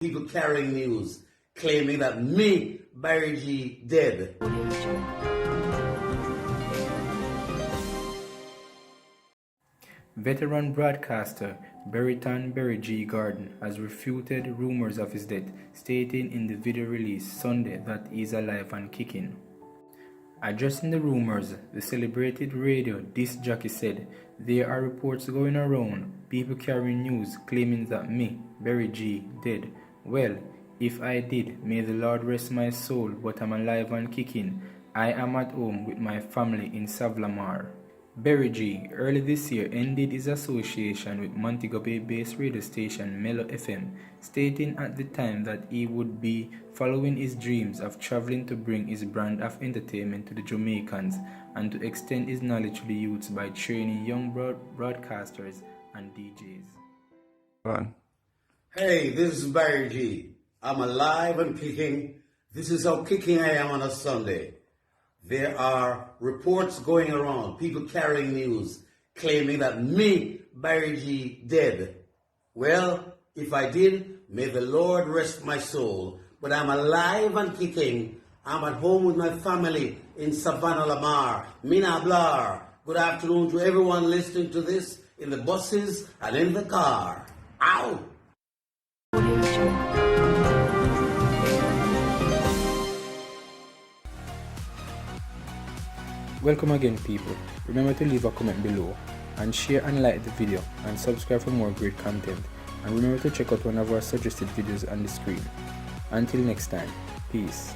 People carrying news claiming that me, Barry G, dead. Veteran broadcaster Barrington Barry G. Gordon has refuted rumors of his death, stating in the video release Sunday that he is alive and kicking. Addressing the rumors, the celebrated radio disc jockey said, "There are reports going around, people carrying news claiming that me, Barry G, dead. Well, if I did, may the Lord rest my soul, but I'm alive and kicking. I am at home with my family in Savanna-la-Mar." Barry G early this year ended his association with Montego Bay-based radio station Mello FM, stating at the time that he would be following his dreams of traveling to bring his brand of entertainment to the Jamaicans and to extend his knowledge to the youths by training young broadcasters and DJs. Go on. Hey, this is Barry G. I'm alive and kicking. This is how kicking I am on a Sunday. There are reports going around, people carrying news, claiming that me, Barry G, dead. Well, if I did, may the Lord rest my soul. But I'm alive and kicking. I'm at home with my family in Savanna-la-Mar, Mina Blar. Good afternoon to everyone listening to this in the buses and in the car. Ow! Welcome again, people. Remember to leave a comment below and share and like the video and subscribe for more great content, and remember to check out one of our suggested videos on the screen. Until next time, peace.